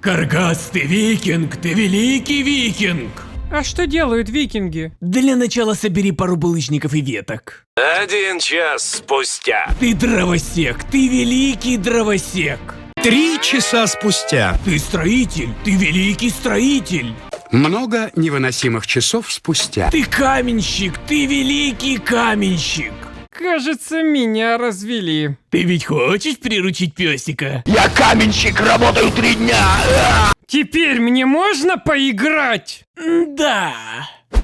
Каргас, ты викинг, ты великий викинг. А что делают викинги? Для начала собери пару булыжников и веток. 1 час спустя. Ты дровосек, ты великий дровосек. 3 часа спустя. Ты строитель, ты великий строитель. Много невыносимых часов спустя. Ты каменщик, ты великий каменщик. Кажется, меня развели. Ты ведь хочешь приручить песика? Я каменщик, работаю 3 дня. Теперь мне можно поиграть? Да.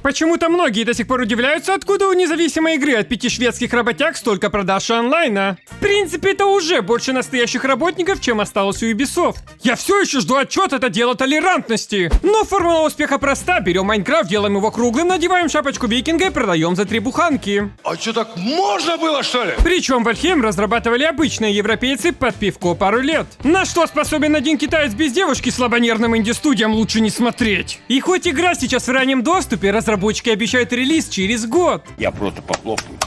Почему-то многие до сих пор удивляются, откуда у независимой игры от 5 шведских работяг столько продаж онлайна. В принципе, это уже больше настоящих работников, чем осталось у Ubisoft. Я все еще жду отчет, это дело толерантности. Но формула успеха проста. Берем Майнкрафт, делаем его круглым, надеваем шапочку викинга и продаем за 3 буханки. А что, так можно было, что ли? Причем Valheim разрабатывали обычные европейцы под пивко пару лет. На что способен один китаец без девушки, слабонервным инди-студиям лучше не смотреть. И хоть игра сейчас в раннем доступе, разработчики обещают релиз через год. Я просто похлопаю.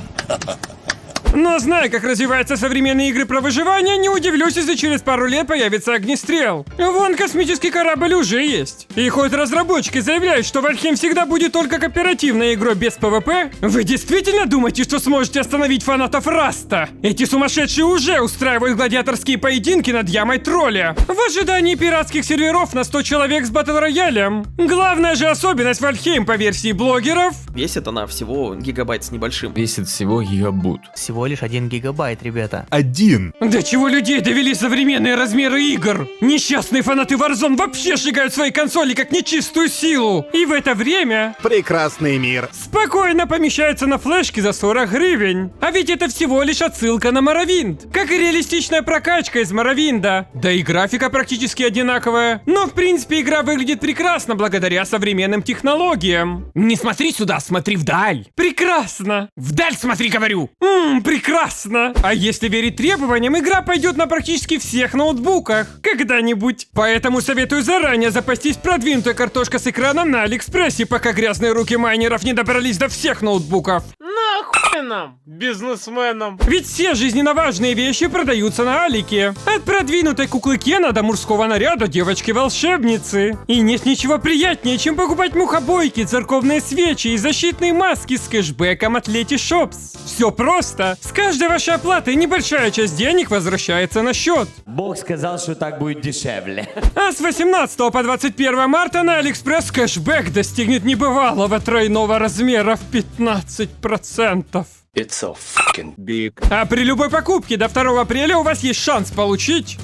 Но зная, как развиваются современные игры про выживание, не удивлюсь, если через пару лет появится огнестрел. Вон космический корабль уже есть. И хоть разработчики заявляют, что Valheim всегда будет только кооперативной игрой без ПВП, вы действительно думаете, что сможете остановить фанатов Раста? Эти сумасшедшие уже устраивают гладиаторские поединки над ямой тролля. В ожидании пиратских серверов на 100 человек с батл-роялем. Главная же особенность Valheim по версии блогеров... Весит она всего гигабайт с небольшим. Весит всего гигабут. Всего лишь 1 гигабайт, ребята. 1. До чего людей довели современные размеры игр? Несчастные фанаты Warzone вообще сжигают свои консоли как нечистую силу. И в это время... Прекрасный мир. Спокойно помещается на флешке за 40 гривен. А ведь это всего лишь отсылка на Morrowind. Как и реалистичная прокачка из Morrowind'а. Да и графика практически одинаковая. Но в принципе игра выглядит прекрасно благодаря современным технологиям. Не смотри сюда, смотри вдаль. Прекрасно. Вдаль смотри, говорю. Прекрасно! А если верить требованиям, игра пойдет на практически всех ноутбуках. Когда-нибудь. Поэтому советую заранее запастись продвинутой картошкой с экраном на Алиэкспрессе, пока грязные руки майнеров не добрались до всех ноутбуков. Нахуй нам, бизнесменам. Ведь все жизненно важные вещи продаются на Алике. От продвинутой куклы Кена до мужского наряда девочки-волшебницы. И нет ничего приятнее, чем покупать мухобойки, церковные свечи и защитные маски с кэшбэком от Leti Shops. Все просто. С каждой вашей оплаты небольшая часть денег возвращается на счет. Бог сказал, что так будет дешевле. А с 18 по 21 марта на Алиэкспресс кэшбэк достигнет небывалого тройного размера в 15%. It's so fucking big. А при любой покупке до 2 апреля у вас есть шанс получить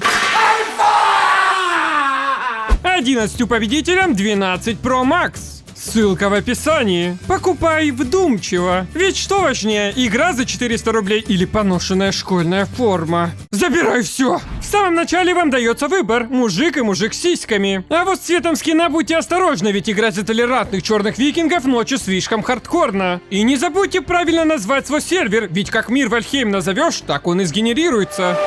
11 победителям 12 Pro Max. Ссылка в описании. Покупай вдумчиво. Ведь что важнее, игра за 400 рублей или поношенная школьная форма? Забирай все. В самом начале вам дается выбор: мужик и мужик с сиськами. А вот с цветом скина будьте осторожны, ведь играть за толерантных черных викингов ночью слишком хардкорно. И не забудьте правильно назвать свой сервер, ведь как мир Valheim назовешь, так он и сгенерируется.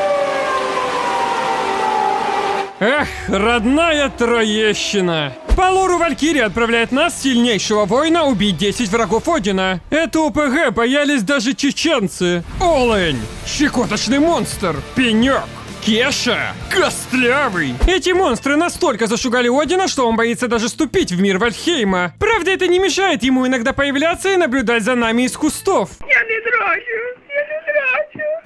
Эх, родная Троещина. По лору Валькирия отправляет нас, сильнейшего воина, убить 10 врагов Одина. Это ОПГ боялись даже чеченцы. Олень, щекоточный монстр, пенек, Кеша, костлявый. Эти монстры настолько зашугали Одина, что он боится даже ступить в мир Вальхейма. Правда, это не мешает ему иногда появляться и наблюдать за нами из кустов. Я не дрочу.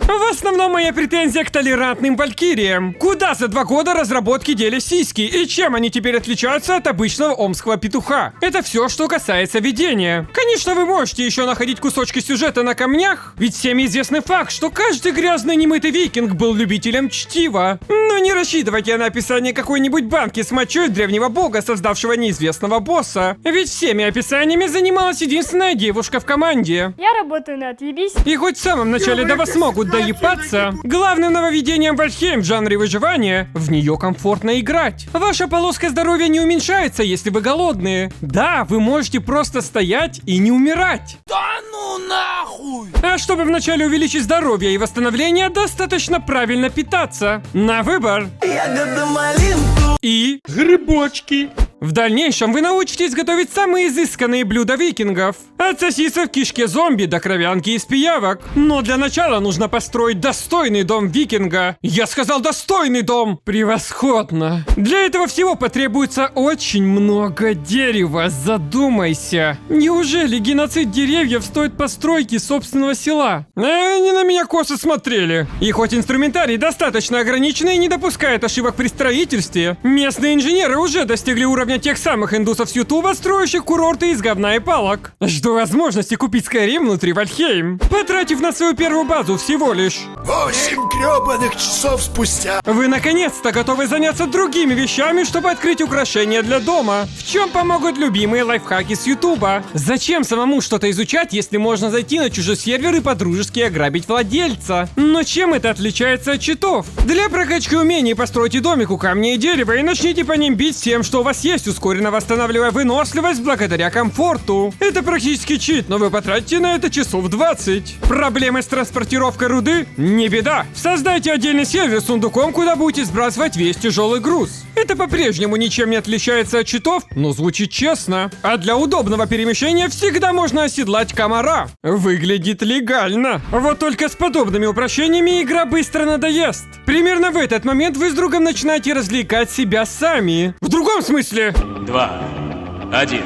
В основном моя претензия к толерантным валькириям. Куда за 2 года разработки дели сиськи, и чем они теперь отличаются от обычного омского петуха? Это все, что касается ведения. Конечно, вы можете еще находить кусочки сюжета на камнях, ведь всем известный факт, что каждый грязный немытый викинг был любителем чтива. Но не рассчитывайте на описание какой-нибудь банки с мочой древнего бога, создавшего неизвестного босса. Ведь всеми описаниями занималась единственная девушка в команде. Я работаю на «Отъебись». И хоть в самом начале до вас могут доебаться, главным нововведением Valheim в жанре выживания — в нее комфортно играть. Ваша полоска здоровья не уменьшается, если вы голодные. Да, вы можете просто стоять и не умирать. Да ну нахуй! А чтобы вначале увеличить здоровье и восстановление, достаточно правильно питаться. На выбор. Ягода малинку И грибочки. В дальнейшем вы научитесь готовить самые изысканные блюда викингов. От сосисок, кишки зомби до кровянки из пиявок. Но для начала нужно построить достойный дом викинга. Я сказал достойный дом! Превосходно! Для этого всего потребуется очень много дерева, задумайся. Неужели геноцид деревьев стоит постройки собственного села? Они на меня косо смотрели. И хоть инструментарий достаточно ограниченный и не допускает ошибок при строительстве, местные инженеры уже достигли уровня тех самых индусов с Ютуба, строящих курорты из говна и палок. Жду возможности купить Skyrim внутри Вальхейм, потратив на свою первую базу всего лишь 8 гребаных часов спустя. Вы наконец-то готовы заняться другими вещами, чтобы открыть украшения для дома. В чем помогут любимые лайфхаки с Ютуба? Зачем самому что-то изучать, если можно зайти на чужой сервер и подружески ограбить владельца? Но чем это отличается от читов? Для прокачки умений постройте домик у камня и дерева и начните по ним бить всем, что у вас есть, ускоренно восстанавливая выносливость благодаря комфорту. Это практически чит, но вы потратите на это часов 20. Проблемы с транспортировкой руды? Не беда. Создайте отдельный сервер с сундуком, куда будете сбрасывать весь тяжелый груз. Это по-прежнему ничем не отличается от читов, но звучит честно. А для удобного перемещения всегда можно оседлать комара. Выглядит легально. Вот только с подобными упрощениями игра быстро надоест. Примерно в этот момент вы с другом начинаете развлекать себя сами. В другом смысле. 2, 1.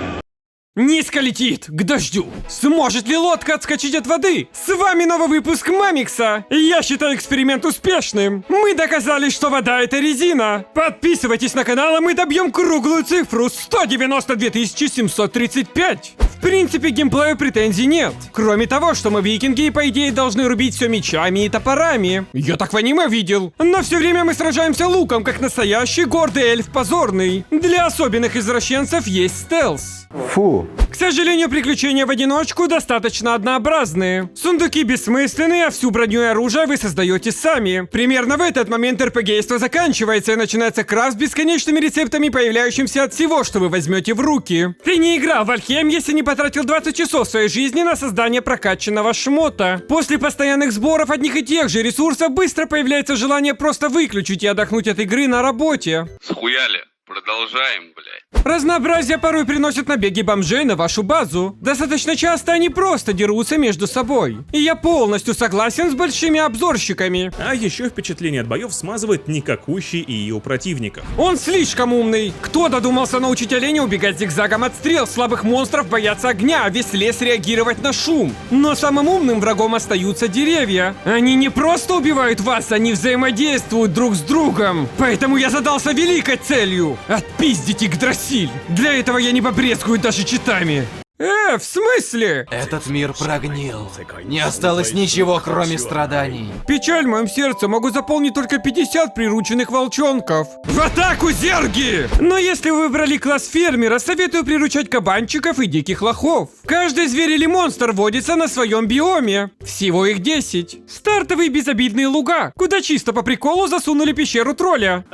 Низко летит, к дождю. Сможет ли лодка отскочить от воды? С вами новый выпуск Мамикса. Я считаю эксперимент успешным. Мы доказали, что вода — это резина. Подписывайтесь на канал, и мы добьем круглую цифру — 192 735. В принципе, к геймплею претензий нет. Кроме того, что мы викинги и по идее должны рубить все мечами и топорами. Я так в аниме видел. Но все время мы сражаемся луком, как настоящий гордый эльф позорный. Для особенных извращенцев есть стелс. Фу. К сожалению, приключения в одиночку достаточно однообразные. Сундуки бессмысленные, а всю броню и оружие вы создаете сами. Примерно в этот момент РПГейство заканчивается и начинается крафт с бесконечными рецептами, появляющимися от всего, что вы возьмете в руки. Ты не играл в Вальхейм, если не потратил 20 часов своей жизни на создание прокачанного шмота. После постоянных сборов одних и тех же ресурсов быстро появляется желание просто выключить и отдохнуть от игры на работе. Схуяли. Продолжаем, блядь. Разнообразие порой приносит набеги бомжей на вашу базу. Достаточно часто они просто дерутся между собой. И я полностью согласен с большими обзорщиками. А еще впечатление от боев смазывает никакущий ИИ у противников. Он слишком умный. Кто додумался научить оленя убегать зигзагом от стрел, слабых монстров бояться огня, а весь лес реагировать на шум? Но самым умным врагом остаются деревья. Они не просто убивают вас, они взаимодействуют друг с другом. Поэтому я задался великой целью — отпиздить Игдрасиль. Для этого я не побрезгую даже читами. В смысле? Этот мир прогнил. Не осталось ничего, кроме страданий. Печаль в моем сердце могут заполнить только 50 прирученных волчонков. В атаку, зерги! Но если вы выбрали класс фермера, советую приручать кабанчиков и диких лохов. Каждый зверь или монстр водится на своем биоме. Всего их 10. Стартовые безобидные луга, куда чисто по приколу засунули пещеру тролля.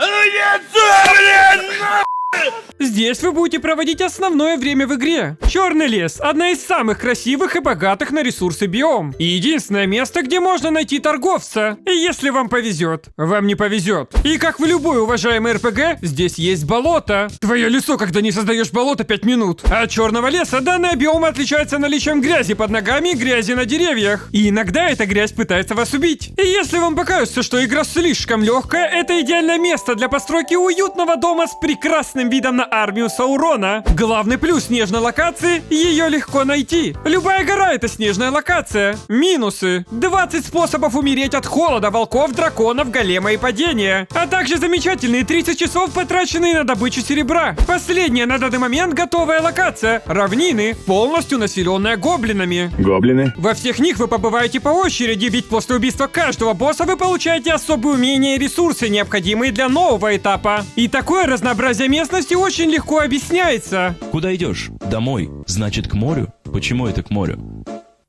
Здесь вы будете проводить основное время в игре. Черный лес — одна из самых красивых и богатых на ресурсы биом. И единственное место, где можно найти торговца. И если вам повезет. Вам не повезет. И как в любой уважаемой РПГ, здесь есть болото. Твое лицо, когда не создаешь болото 5 минут. А от черного леса данная биома отличается наличием грязи под ногами и грязи на деревьях. И иногда эта грязь пытается вас убить. И если вам покажется, что игра слишком легкая, это идеальное место для постройки уютного дома с прекрасным видом на армию Саурона. Главный плюс снежной локации — ее легко найти. Любая гора — это снежная локация. Минусы: 20 способов умереть от холода, волков, драконов, голема и падения. А также замечательные 30 часов, потраченные на добычу серебра. Последняя на данный момент готовая локация — равнины, полностью населенная гоблинами. Гоблины? Во всех них вы побываете по очереди, ведь после убийства каждого босса вы получаете особые умения и ресурсы, необходимые для нового этапа. И такое разнообразие местности очень легко объясняется. Куда идешь? Домой. Значит, к морю? Почему это к морю?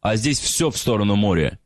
А здесь все в сторону моря.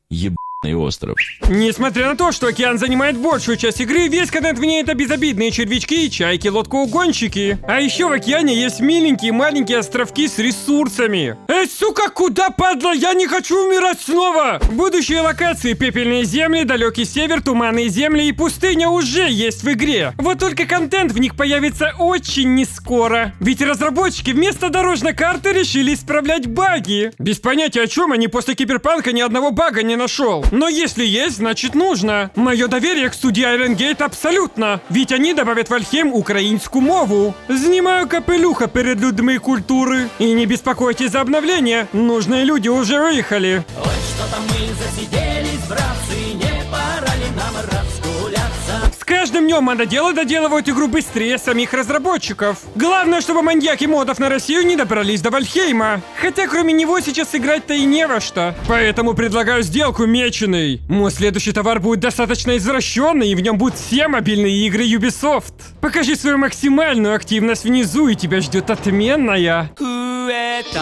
остров. Несмотря на то, что океан занимает большую часть игры, весь контент в ней это безобидные червячки и чайки, лодкоугонщики. А еще в океане есть миленькие маленькие островки с ресурсами. Эй, сука, куда, падла? Я не хочу умирать снова! Будущие локации, пепельные земли, далекий север, туманные земли и пустыня уже есть в игре. Вот только контент в них появится очень нескоро. Ведь разработчики вместо дорожной карты решили исправлять баги. Без понятия, о чем они после Киберпанка ни одного бага не нашел. Но если есть, значит нужно. Мое доверие к студии Iron Gate абсолютно. Ведь они добавят в Альхейм українську мову. Знімаю капелюха перед людьми культуры. И не беспокойтесь за обновление. Нужные люди уже выехали. Ой, что-то мы засиделись, братцы, не пора ли нам разгуляться? С каждым днем мододелы доделывают игру быстрее самих разработчиков. Главное, чтобы маньяки модов на Россию не добрались до Вальхейма. Хотя кроме него сейчас играть-то и не во что. Поэтому предлагаю сделку меченый. Мой следующий товар будет достаточно извращенный, и в нем будут все мобильные игры Ubisoft. Покажи свою максимальную активность внизу, и тебя ждет отменная. Уэта.